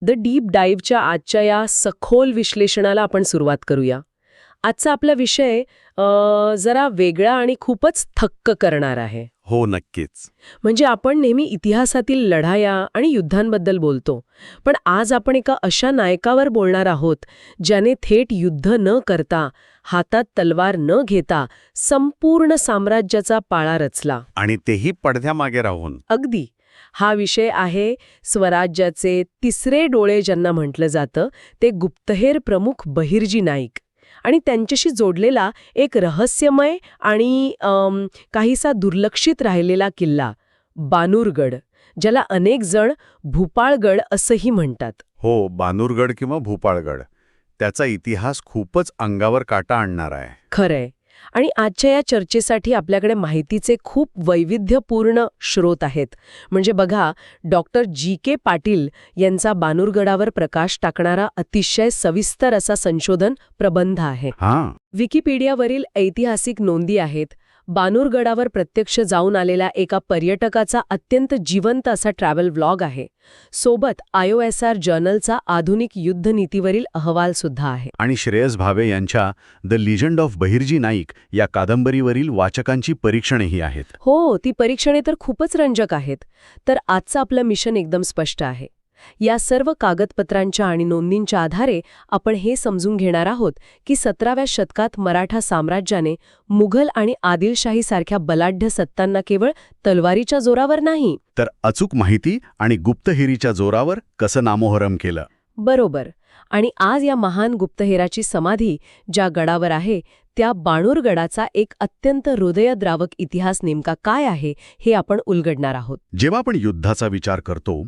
The deep डाईव्हच्या आजच्या या सखोल विश्लेषणाला आपण सुरुवात करूया. आजचा आपला विषय जरा वेगळा आणि खूपच थक्क करणार आहे. हो, नक्कीच. म्हणजे आपण नेहमी इतिहासातील लढाया आणि युद्धांबद्दल बोलतो, पण आज आपण एका अशा नायकावर बोलणार आहोत ज्याने थेट युद्ध न करता, हातात तलवार न घेता संपूर्ण साम्राज्याचा पाळा रचला. आणि तेही पडद्यामागे राहून. अगदी. हा विषय आहे स्वराज्याचे तिसरे डोळे ज्यांना म्हटलं जातं, ते गुप्तहेर प्रमुख बहिर्जी नाईक आणि त्यांच्याशी जोडलेला एक रहस्यमय आणि काहीसा दुर्लक्षित राहिलेला किल्ला बानूरगड, ज्याला अनेक जण भूपाळगड असंही म्हणतात. हो, बानूरगड किंवा भूपाळगड. त्याचा इतिहास खूपच अंगावर काटा आणणार आहे. खरंय. आणि आजच्या या चर्चेसाठी आपल्याकडे माहितीचे खूप वैविध्यपूर्ण स्रोत आहेत. म्हणजे बघा, डॉक्टर जी.के. पाटील यांचा बानूरगडावर प्रकाश टाकणारा अतिशय सविस्तर असा संशोधन प्रबंध आहे. विकिपीडियावरील ऐतिहासिक नोंदी आहेत. बानूरगडावर प्रत्यक्ष जाऊन आलेल्या एका पर्यटकाचा अत्यंत जिवंत असा ट्रॅव्हल व्लॉग आहे. सोबत IOSR जर्नलचा आधुनिक युद्धनीतीवरील अहवाल सुद्धा आहे. आणि श्रेयस भावे यांच्या the legend of Bahirji Naik या कादंबरीवरील वाचकांची परीक्षणेही आहेत. हो, ती परीक्षणे तर खूपच रंजक आहेत. तर आजचं आपलं मिशन एकदम स्पष्ट आहे. या सर्व कागदपत्रांच्या आणि नोंदींच्या आधारे आपण हे समजून घेणार आहोत की 17व्या शतकात मराठा साम्राज्याने मुघल आणि आदिलशाहीसारख्या बलाढ्य सत्तांना केवळ तलवारीच्या जोरावर नाही, तर अचूक माहिती आणि गुप्तहेरीच्या जोरावर कसं नामोहरम केलं. बरोबर. आणि आज या महान गुप्तहेराची समाधी ज्या गडावर आहे, त्या बाणूरगडाचा एक अत्यंत हृदयद्रावक इतिहास नेमका काय आहे हे आपण उलगडणार आहोत. जेव्हा आपण युद्धाचा विचार करतो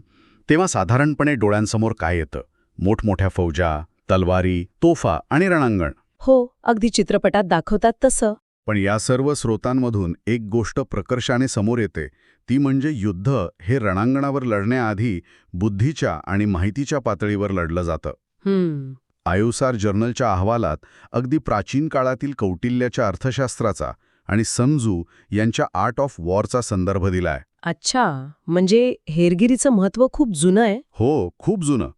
तेव्हा साधारणपणे डोळ्यांसमोर काय येतं? मोठमोठ्या फौजा, तलवारी, तोफा आणि रणांगण. हो, अगदी चित्रपटात दाखवतात तसं. पण या सर्व स्रोतांमधून एक गोष्ट प्रकर्षाने समोर येते, ती म्हणजे युद्ध हे रणांगणावर लढण्याआधी बुद्धीच्या आणि माहितीच्या पातळीवर लढलं जातं. IOSR जर्नलच्या अहवालात अगदी प्राचीन काळातील कौटिल्याच्या अर्थशास्त्राचा आणि sun Tzu यांच्या आर्ट ऑफ वॉरचा संदर्भ दिलाय. अच्छा, म्हणजे हेरगिरीचं महत्त्व खूप जुनं आहे. हो, खूप जुनं.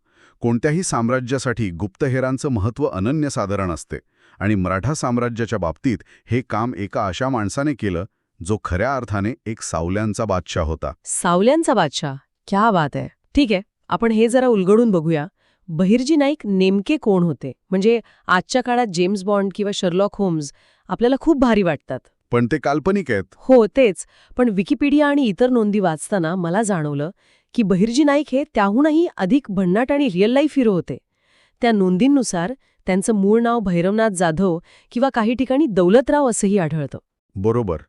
कोणत्याही साम्राज्यासाठी गुप्तहेरांचं महत्त्व अनन्यसाधारण असते आणि मराठा साम्राज्याच्या बाबतीत हे काम एका अशा माणसाने केलं जो खऱ्या अर्थाने एक सावल्यांचा बादशाह होता. सावल्यांचा बादशाह? क्या बात आहे. ठीक आहे, आपण हे जरा उलगडून बघूया. बहिर्जी नाईक नेमके कोण होते? म्हणजे आजच्या काळात जेम्स बॉन्ड किंवा शर्लॉक होम्स आपल्याला खूप भारी वाटतात, पण ते काल्पनिक आहेत. हो, तेच. पण विकिपीडिया आणि इतर नोंदी वाचताना मला जाणवलं की बहिर्जी नाईक हे त्याहूनही अधिक भन्नाट आणि रिअल लाईफ हिरो होते. त्या नोंदींनुसार त्यांचं मूळ नाव भैरवनाथ जाधव किंवा काही ठिकाणी दौलतराव असंही आढळतं. बरोबर.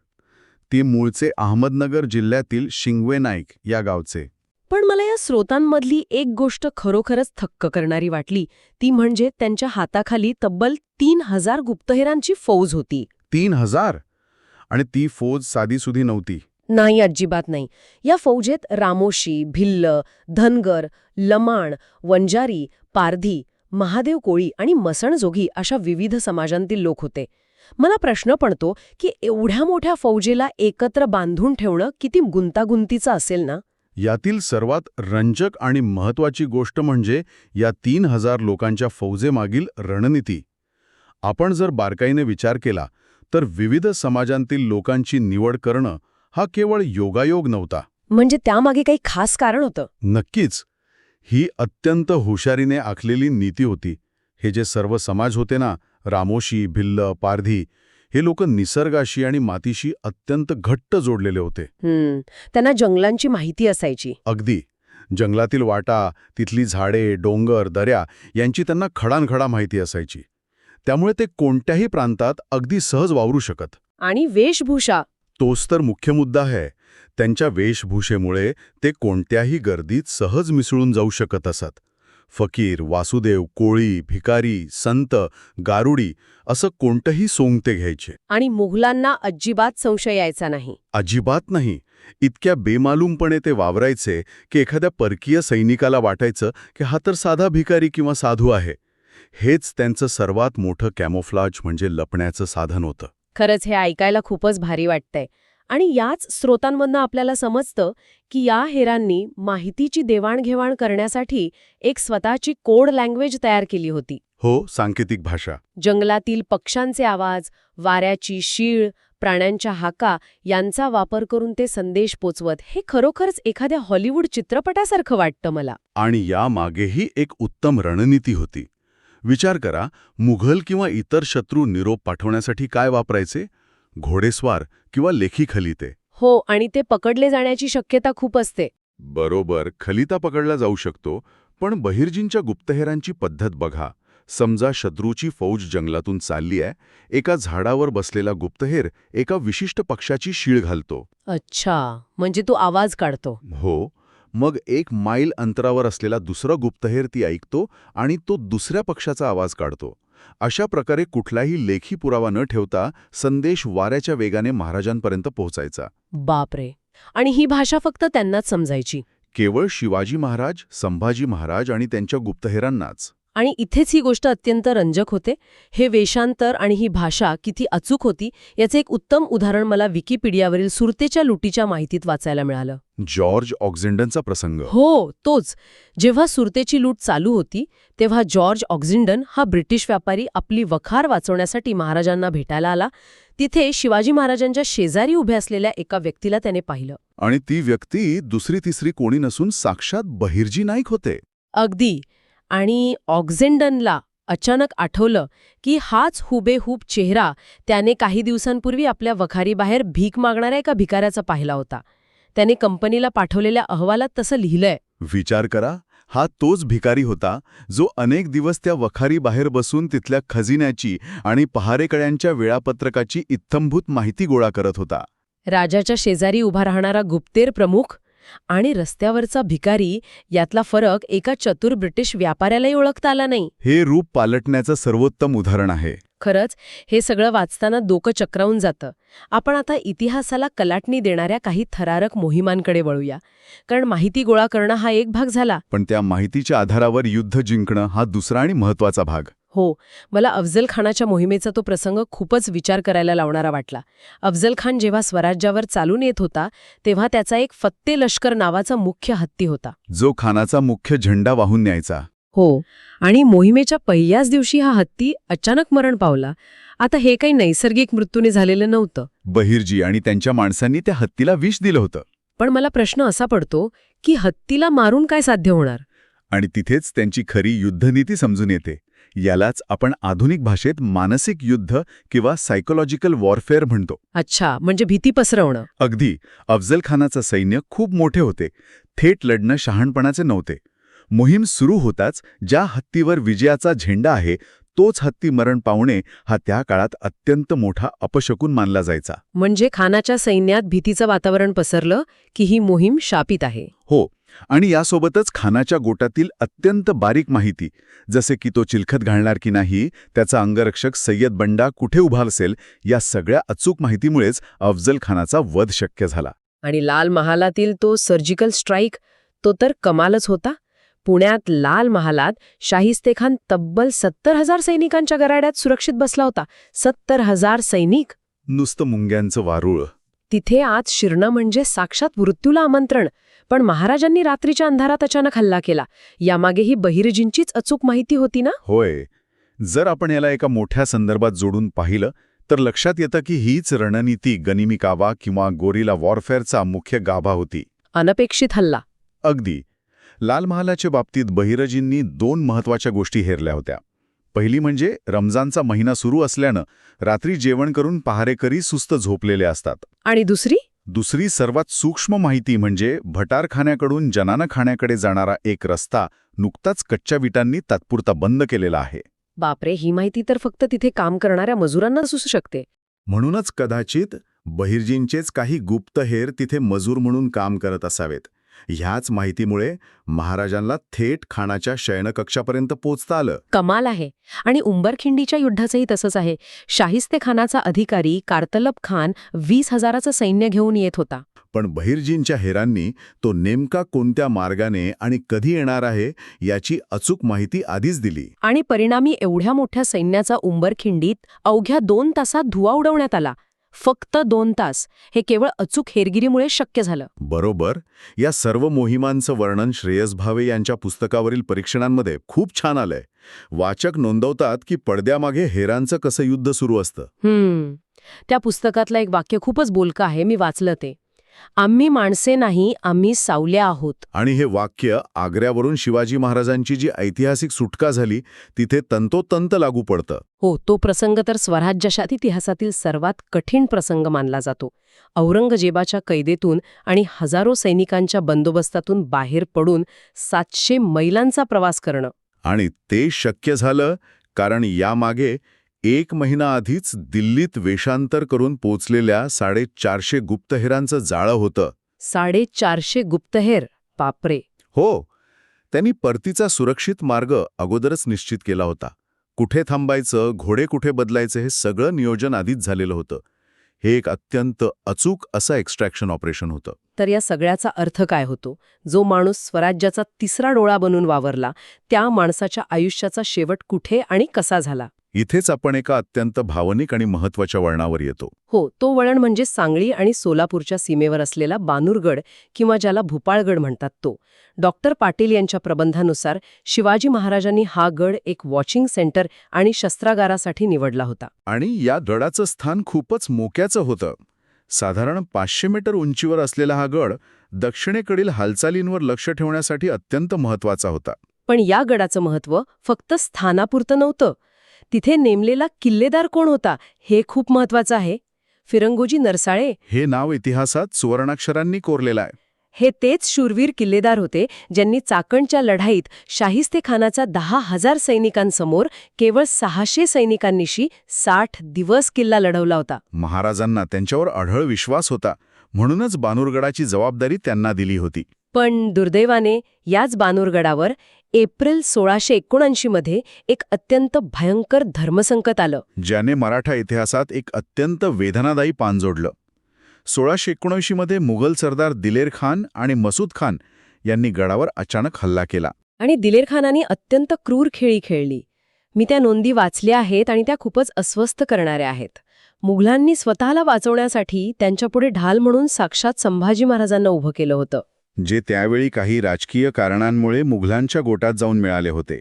ते मूळचे अहमदनगर जिल्ह्यातील शिंगवे नाईक या गावचे. पण मला या स्रोतांमधली एक गोष्ट खरोखरच थक्क करणारी वाटली, ती म्हणजे त्यांच्या हाताखाली तब्बल 3000 गुप्तहेरांची फौज होती. 3000? आणि ती फौज साधीसुधी नव्हती. नाही, अजिबात नाही. या फौजेत रामोशी, भिल्ल, धनगर, लमाण, वंजारी, पारधी, महादेव कोळी आणि मसणजोगी अशा विविध समाजांतील लोक होते. मला प्रश्न पडतो की एवढ्या मोठ्या फौजेला एकत्र बांधून ठेवणं किती गुंतागुंतीचं असेल ना? यातील सर्वात रंजक आणि महत्त्वाची गोष्ट म्हणजे या 3000 लोकांच्या फौजेमागील रणनीती. आपण जर बारकाईने विचार केला तर विविध समाजांतील लोकांची निवड करणं हा केवळ योगायोग नव्हता. म्हणजे त्यामागे काही खास कारण होतं? नक्कीच. ही अत्यंत हुशारीने आखलेली नीती होती. हे जे सर्व समाज होते ना, रामोशी, भिल्ल, पारधी, हे लोक निसर्गाशी आणि मातीशी अत्यंत घट्ट जोडलेले होते. त्यांना जंगलांची माहिती असायची. अगदी. जंगलातील वाटा, तिथली झाडे, डोंगर, दऱ्या यांची त्यांना खडानखडा माहिती असायची. त्यामुळे ते कोणत्याही प्रांतात अगदी सहज वावरू शकत. आणि वेशभूषा, तोच तर मुख्य मुद्दा आहे. त्यांच्या वेशभूषेमुळे ते कोणत्याही गर्दीत सहज मिसळून जाऊ शकत असत. फकीर, वासुदेव, कोळी, भिकारी, संत, गारुडी असं कोणतंही सोंग ते घ्यायचे. आणि मुघलांना अजिबात संशय यायचा नाही. अजिबात नाही. इतक्या बेमालूमपणे ते वावरायचे की एखाद्या परकीय सैनिकाला वाटायचं की हा तर साधा भिकारी किंवा साधू आहे. हेच त्यांचं सर्वात मोठं कॅमोफ्लाज म्हणजे लपण्याचं साधन होतं. खरंच हे ऐकायला खूपच भारी वाटतंय. आणि याच स्रोतांमधनं आपल्याला समजतं की या हेरांनी माहितीची देवाणघेवाण करण्यासाठी एक स्वतःची कोड लँग्वेज तयार केली होती. हो, सांकेतिक भाषा. जंगलातील पक्ष्यांचे आवाज, वाऱ्याची शीळ, प्राण्यांच्या हाका यांचा वापर करून ते संदेश पोचवत. हे खरोखरच एखाद्या हॉलिवूड चित्रपटासारखं वाटतं मला. आणि यामागेही एक उत्तम रणनीती होती. विचार करा, मुघल किंवा इतर शत्रू निरोप पाठवण्यासाठी काय वापरायचे? घोडेस्वार किंवा लेखी खलिते. हो, आणि ते पकडले जाण्याची शक्यता खूप असते. बरोबर, खलिता पकडला जाऊ शकतो, पण बहिर्जींच्या गुप्तहेरांची पद्धत बघा. समजा शत्रूची फौज जंगलातून चालली आहे, एका झाडावर बसलेला गुप्तहेर एका विशिष्ट पक्षाची शीळ घालतो. अच्छा, म्हणजे तो आवाज काढतो. हो, मग 1 मैल अंतरावर असलेला दुसरा गुप्तहेर ती ऐकतो आणि तो दुसऱ्या पक्षाचा आवाज काढतो. अशा प्रकारे कुठलाही लेखी पुरावा न ठेवता संदेश वाऱ्याच्या वेगाने महाराजांपर्यंत पोहोचायचा. बापरे. आणि ही भाषा फक्त त्यांनाच समजायची. केवळ शिवाजी महाराज, संभाजी महाराज आणि त्यांच्या गुप्तहेरांनाच. आणि इथेच ही गोष्ट अत्यंत रंजक होते. हे वेषांतर आणि ही भाषा किती अचूक होती याचे एक उत्तम उदाहरण मला विकिपीडियावरील सुरतेच्या लुटीच्या माहितीत वाचायला मिळालं. जॉर्ज ऑक्झिंडनचा प्रसंग. हो, तोच. जेव्हा सुरतेची लूट चालू होती तेव्हा जॉर्ज ऑक्झिंडन हा ब्रिटिश व्यापारी आपली वखार वाचवण्यासाठी महाराजांना भेटायला आला. तिथे शिवाजी महाराजांच्या शेजारी उभे असलेल्या एका व्यक्तीला त्याने पाहिलं. आणि ती व्यक्ती दुसरी तिसरी कोणी नसून साक्षात बहिर्जी नाईक होते. अगदी. आणि ऑक्झिंडनला अचानक आठवलं की हाच हुबेहूब चेहरा त्याने काही दिवसांपूर्वी आपल्या वखारीबाहेर भीक मागणाऱ्या एका भिकाऱ्याचा पाहिला होता. त्याने कंपनीला पाठवलेल्या अहवालात तसं लिहिलंय. विचार करा, हा तोच भिकारी होता जो अनेक दिवस त्या वखारी बाहेर बसून तिथल्या खजिन्याची आणि पहारेकड्यांच्या वेळापत्रकाची इत्थंभूत माहिती गोळा करत होता. राजाच्या शेजारी उभा राहणारा गुप्तेर प्रमुख आणि रस्त्यावरचा भिकारी यातला फरक एका चतुर ब्रिटिश व्यापाऱ्यालाही ओळखता आला नाही. हे रूप पालटण्याचं सर्वोत्तम उदाहरण आहे. खरंच हे सगळं वाचताना डोकं चक्रावून जातं. आपण आता इतिहासाला कलाटणी देणाऱ्या काही थरारक मोहिमांकडे वळूया. कारण माहिती गोळा करणं हा एक भाग झाला, पण त्या माहितीच्या आधारावर युद्ध जिंकणं हा दुसरा आणि महत्वाचा भाग. हो, मला अफजल खानाच्या मोहिमेचा तो प्रसंग खूपच विचार करायला लावणारा वाटला. अफजल खान जेव्हा स्वराज्यावर चालून येत होता तेव्हा त्याचा एक फत्ते लष्कर नावाचा मुख्य हत्ती होता, जो खानाचा मुख्य झेंडा वाहून न्यायचा. हो. आणि मोहिमेच्या पहिल्याच दिवशी हा हत्ती अचानक मरण पावला. आता हे काही नैसर्गिक मृत्यूने झालेलं नव्हतं. बहिर्जी आणि त्यांच्या माणसांनी त्या हत्तीला विष दिलं होतं. पण मला प्रश्न असा पडतो की हत्तीला मारून काय साध्य होणार? आणि तिथेच त्यांची खरी युद्धनीती समजून येते. यालाच आपण आधुनिक भाषेत मानसिक युद्ध किंवा सायकोलॉजिकल वॉरफेअर म्हणतो. अच्छा, म्हणजे भीती पसरवणं. अगदी. अफजल खानाचं सैन्य खूप मोठे होते. थेट लढणं शहाणपणाचे नव्हते. मोहीम सुरू होताच ज्या हत्तीवर विजयाचा झेंडा आहे तोच हत्ती मरण पावणे हा त्या काळात अत्यंत मोठा अपशकुन मानला जायचा. म्हणजे खानाच्या सैन्यात भीतीचं वातावरण पसरलं की ही मोहीम शापित आहे. हो, आणि यासोबतच खानाच्या गोटातील अत्यंत बारीक माहिती, जसे की तो चिलखत घालणार की नाही, त्याचा अंगरक्षक सय्यद बंडा कुठे उभा असेल, या सगळ्या अचूक माहितीमुळेच अफजल खानाचा वध शक्य झाला. आणि लाल महालातील तो सर्जिकल स्ट्राईक, तो तर कमालच होता. पुण्यात लाल महालात शाहिस्तेखान तब्बल 70,000 सैनिकांच्या गराड्यात सुरक्षित बसला होता. 70,000 सैनिक. नुसतं मुंग्यांचं वारूळ. तिथे आत शिरणं म्हणजे साक्षात मृत्यूला आमंत्रण. पण महाराजांनी रात्रीच्या अंधारात अचानक हल्ला केला. यामागेही बहिर्जींचीच अचूक माहिती होती ना? होय. जर आपण याला एका मोठ्या संदर्भात जोडून पाहिलं तर लक्षात येतं की हीच रणनीती गनिमी कावा किंवा गोरिला वॉरफेअरचा मुख्य गाभा होती. अनपेक्षित हल्ला. अगदी. लाल महालाच्या बाबतीत बहिर्जींनी 2 महत्वाच्या गोष्टी हेरल्या होत्या. पहिली म्हणजे रमजानचा महिना सुरू असल्यानं रात्री जेवण करून पहारेकरी सुस्त झोपलेले असतात. आणि दुसरी सर्वात सूक्ष्म माहिती म्हणजे भटारखान्याकडून जनानखान्याकडे जाणारा एक रस्ता नुकताच कच्च्या विटांनी तात्पुरता बंद केलेला आहे. बापरे, ही माहिती तर फक्त तिथे काम करणाऱ्या मजुरांना सुचू शकते. म्हणूनच कदाचित बहिर्जींचेच काही गुप्तहेर तिथे मजूर म्हणून काम करत असावेत. ह्याच माहितीमुळे महाराजांना थेट खानाच्या शयनकक्षापर्यंत पोचता आलं. कमाल आहे. आणि उंबरखिंडीच्या युद्धाचंही तसंच आहे. शाहिस्तेखानाचा अधिकारी कारतलब खान 20,000चं सैन्य घेऊन येत होता. पण बहिर्जींच्या हेरांनी तो नेमका कोणत्या मार्गाने आणि कधी येणार आहे याची अचूक माहिती आधीच दिली. आणि परिणामी एवढ्या मोठ्या सैन्याचा उंबरखिंडीत अवघ्या 2 तासात धुवा उडवण्यात आला. फक्त 2 तास. हे केवळ अचूक हेरगिरीमुळे शक्य झालं. बरोबर. या सर्व मोहिमांचं वर्णन श्रेयस भावे यांच्या पुस्तकावरील परीक्षणांमध्ये खूप छान आलंय. वाचक नोंदवतात की पडद्यामागे हेरांचं कसं युद्ध सुरू असतं. त्या पुस्तकातलं एक वाक्य खूपच बोलकं आहे, मी वाचलं ते. आम्ही माणसे नाही, आम्ही सावल्या आहोत. आणि हे वाक्य आग्र्यावरून शिवाजी महाराजांची जी ऐतिहासिक सुटका झाली तिथे तंतोतंत लागू पडतं. हो, तो प्रसंग तर स्वराज्याच्या इतिहासातील सर्वात कठीण प्रसंग मानला जातो. औरंगजेबाच्या कैदेतून आणि हजारो सैनिकांच्या बंदोबस्तातून बाहेर पडून 700 मैलांचा प्रवास करणं. आणि ते शक्य झालं कारण यामागे 1 महिना आधीच दिल्लीत वेषांतर करून पोचलेल्या 450 गुप्तहेरांचं जाळं होतं. 450 गुप्तहेर, बापरे. हो, त्यांनी परतीचा सुरक्षित मार्ग अगोदरच निश्चित केला होता. कुठे थांबायचं, घोडे कुठे बदलायचे हे सगळं नियोजन आधीच झालेलं होतं. हे एक अत्यंत अचूक असं एक्स्ट्रॅक्शन ऑपरेशन होतं. तर या सगळ्याचा अर्थ काय होतो? जो माणूस स्वराज्याचा तिसरा डोळा बनून वावरला, त्या माणसाच्या आयुष्याचा शेवट कुठे आणि कसा झाला? इथेच आपण एका अत्यंत भावनिक आणि महत्त्वाच्या वळणावर येतो. हो, तो वळण म्हणजे सांगली आणि सोलापूरच्या सीमेवर असलेला बानूरगड किंवा ज्याला भूपाळगड म्हणतात तो. डॉक्टर पाटील यांच्या प्रबंधानुसार शिवाजी महाराजांनी हा गड एक वॉचिंग सेंटर आणि शस्त्रागारासाठी निवडला होता. आणि या गडाचं स्थान खूपच मोक्याचं होतं. साधारण 500 मीटर उंचीवर असलेला हा गड दक्षिणेकडील हालचालींवर लक्ष ठेवण्यासाठी अत्यंत महत्त्वाचा होता. पण या गडाचं महत्त्व फक्त स्थानापुरतं नव्हतं. तिथे नेमलेला किल्लेदार कोण होता हे खूप महत्त्वाचं आहे. फिरंगोजी नरसाळे हे नाव इतिहासात सुवर्णाक्षरांनी कोरलेलं आहे. हे तेच शूरवीर किल्लेदार होते ज्यांनी चाकणच्या लढाईत शाहिस्तेखानाचा 10,000 सैनिकांसमोर केवळ 600 सैनिकांनिशी 60 दिवस किल्ला लढवला होता. महाराजांना त्यांच्यावर अढळ विश्वास होता, म्हणूनच बानूरगडाची जबाबदारी त्यांना दिली होती. पण दुर्दैवाने याच बानूरगडावर एप्रिल 1679 मध्ये एक अत्यंत भयंकर धर्मसंकट आलं, ज्याने मराठा इतिहासात एक अत्यंत वेदनादायी पान जोडलं. 1679 मध्ये मुघल सरदार दिलेर खान आणि मसूद खान यांनी गडावर अचानक हल्ला केला. आणि दिलेर खानाने अत्यंत क्रूर खेळी खेळली. मी त्या नोंदी वाचल्या आहेत आणि त्या खूपच अस्वस्थ करणाऱ्या आहेत. मुघलांनी स्वतःला वाचवण्यासाठी त्यांच्यापुढे ढाल म्हणून साक्षात संभाजी महाराजांना उभं केलं होतं, जे त्यावेळी काही राजकीय कारणांमुळे मुघलांच्या गोटात जाऊन मिळाले होते.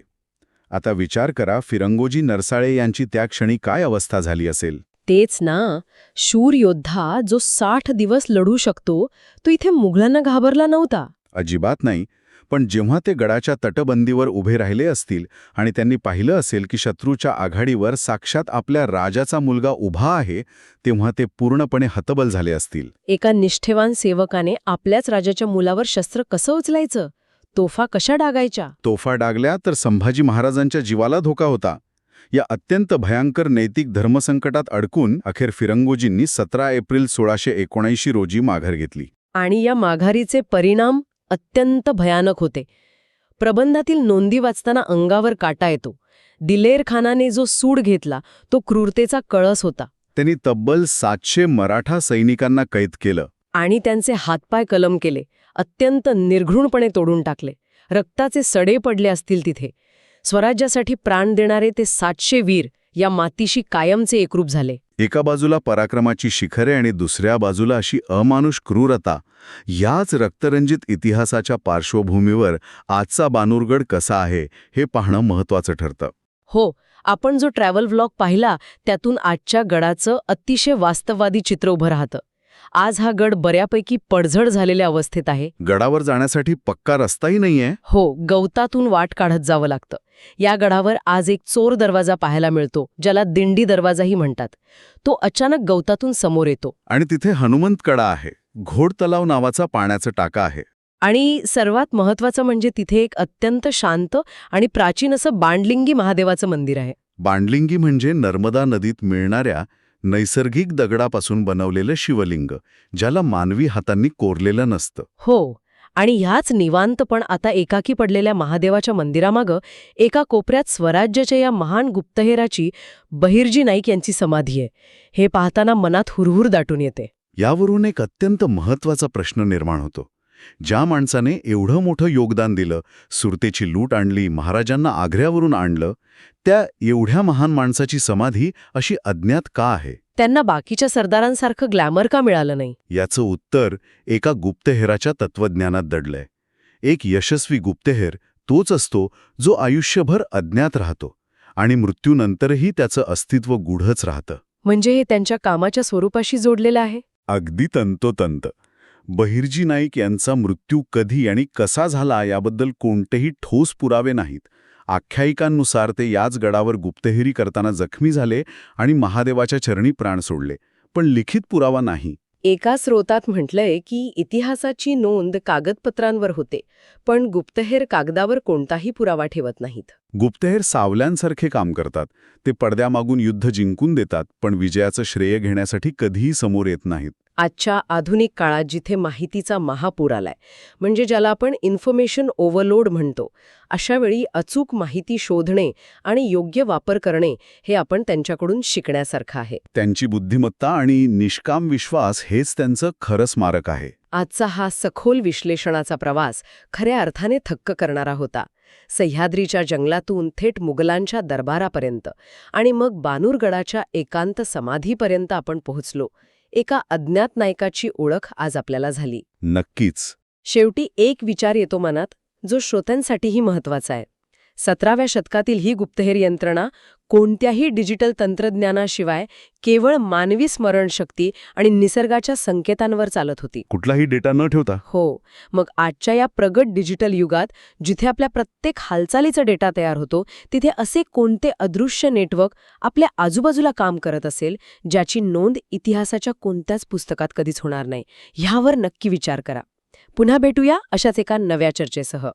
आता विचार करा, फिरंगोजी नरसाळे यांची त्या क्षणी काय अवस्था झाली असेल. तेच ना, शूर योद्धा जो 60 दिवस लढू शकतो तो इथे मुघलांना घाबरला नव्हता. अजिबात नाही. पण जेव्हा ते गडाच्या तटबंदीवर उभे राहिले असतील आणि त्यांनी पाहिलं असेल की शत्रूच्या आघाडीवर साक्षात आपल्या राजाचा मुलगा उभा आहे, तेव्हा ते पूर्णपणे हतबल झाले असतील. एका निष्ठेवान सेवकाने आपल्याच राजाच्या मुलावर शस्त्र कसं उचलायचं? तोफा कशा डागायच्या? तोफा डागल्या तर संभाजी महाराजांच्या जीवाला धोका होता. या अत्यंत भयंकर नैतिक धर्मसंकटात अडकून अखेर फिरंगोजींनी 17 एप्रिल 1679 रोजी माघार घेतली. आणि या माघारीचे परिणाम अत्यंत भयानक होते. प्रबंधातील नोंदी वाचताना अंगावर काटा येतो. दिलेर खानाने जो सूड घेतला तो क्रूरतेचा कळस होता. त्यांनी तब्बल 700 मराठा सैनिकांना कैद केलं. आणि त्यांचे हातपाय कलम केले, अत्यंत निर्घृणपणे तोडून टाकले. रक्ताचे सडे पडले असतील तिथे. स्वराज्यासाठी प्राण देणारे ते 700 वीर या मातीशी कायमचे एकरूप झाले. एका बाजूला पराक्रमाची शिखरे आणि दुसऱ्या बाजूला अशी अमानुष क्रूरता. याच रक्तरंजित इतिहासाच्या पार्श्वभूमीवर आजचा बानूरगड कसा आहे हे पाहणं महत्त्वाचं ठरतं. हो, आपण जो ट्रॅव्हल व्लॉग पाहिला त्यातून आजच्या गडाचं अतिशय वास्तववादी चित्र उभं राहतं. आज हा गड बऱ्यापैकी पडझड झालेल्या अवस्थेत आहे. गडावर जाण्यासाठी पक्का रस्ताही नाहीये. हो, गवतातून वाट काढत जावं लागतं. या गडावर आज एक चोर दरवाजा पाहायला मिळतो, ज्याला दिंडी दरवाजाही म्हणतात. तो अचानक गवतातून समोर येतो. आणि तिथे हनुमंत कडा आहे. घोड तलाव नावाचा पाण्याचा टाका आहे. आणि सर्वात महत्त्वाचं म्हणजे तिथे एक अत्यंत शांत आणि प्राचीन असं बांडलिंगी महादेवाचं मंदिर आहे. बांडलिंगी म्हणजे नर्मदा नदीत मिळणाऱ्या नैसर्गिक दगडापासून बनवलेलं शिवलिंग, ज्याला मानवी हातांनी कोरलेलं नसतं. हो, आणि ह्याच निवांत पण आता एकाकी पडलेल्या महादेवाच्या मंदिरामागं एका कोपऱ्यात स्वराज्याच्या या महान गुप्तहेराची बहिर्जी नाईक यांची समाधी आहे. हे पाहताना मनात हुरहुर दाटून येते. यावरून एक अत्यंत महत्त्वाचा प्रश्न निर्माण होतो. ज्या माणसाने एवढं मोठं योगदान दिलं, सुरतेची लूट आणली, महाराजांना आग्र्यावरून आणलं, त्या एवढ्या महान माणसाची समाधी अशी अज्ञात का आहे? त्यांना बाकीच्या सरदारांसारखं ग्लॅमर का मिळालं नाही? याचं उत्तर एका गुप्तहेराच्या तत्वज्ञानात दडलंय. एक यशस्वी गुप्तहेर तोच असतो जो आयुष्यभर अज्ञात राहतो आणि मृत्यूनंतरही त्याचं अस्तित्व गूढच राहतं. म्हणजे हे त्यांच्या कामाच्या स्वरूपाशी जोडलेलं आहे? अगदी तंतोतंत. बहिर्जी नाईक यांचा मृत्यू कधी आणि कसा झाला याबद्दल कोणतेही ठोस पुरावे नाहीत. आख्यायिकांनुसार ते याच गडावर गुप्तहेरी करताना जखमी झाले आणि महादेवाच्या चरणी प्राण सोडले, पण लिखित पुरावा नाही. एका स्रोतात म्हटलंय की इतिहासाची नोंद कागदपत्रांवर होते, पण गुप्तहेर कागदावर कोणताही पुरावा ठेवत नाहीत. गुप्तहेर सावल्यांसारखे काम करतात. ते पडद्यामागून युद्ध जिंकून देतात, पण विजयाचं श्रेय घेण्यासाठी कधीही समोर येत नाहीत. आजच्या आधुनिक काळात जिथे माहितीचा महापूर आलाय, म्हणजे ज्याला आपण इन्फॉर्मेशन ओव्हरलोड म्हणतो, अशा वेळी अचूक माहिती शोधणे आणि योग्य वापर करणे हे आपण त्यांच्याकडून शिकण्यासारखं आहे. त्यांची बुद्धिमत्ता आणि निष्काम विश्वास हेच त्यांचं खरं स्मारक आहे. आजचा हा सखोल विश्लेषणाचा प्रवास खऱ्या अर्थाने थक्क करणारा होता. सह्याद्रीच्या जंगलातून थेट मुघलांच्या दरबारापर्यंत आणि मग बानूरगडाच्या एकांत समाधीपर्यंत आपण पोहोचलो. एका अज्ञात नायकाची ओळख आज आपल्याला झाली. नक्कीच. शेवटी एक विचार येतो मनात, जो श्रोत्यांसाठीही महत्वाचा आहे. 17व्या शतकातील ही गुप्तहेर यंत्रणा कोणत्याही डिजिटल तंत्रज्ञानाशिवाय केवळ मानवी स्मरणशक्ती आणि निसर्गाच्या संकेतांवर चालत होती. कुठलाही डेटा न ठेवता. हो. मग आजच्या या प्रगत डिजिटल युगात जिथे आपल्या प्रत्येक हालचालीचा डेटा तयार होतो, तिथे असे कोणते अदृश्य नेटवर्क आपल्या आजूबाजूला काम करत असेल, ज्याची नोंद इतिहासाच्या कोणत्याच पुस्तकात कधीच होणार नाही? ह्यावर नक्की विचार करा. पुन्हा भेटूया अशाच एका नव्या चर्चेसह.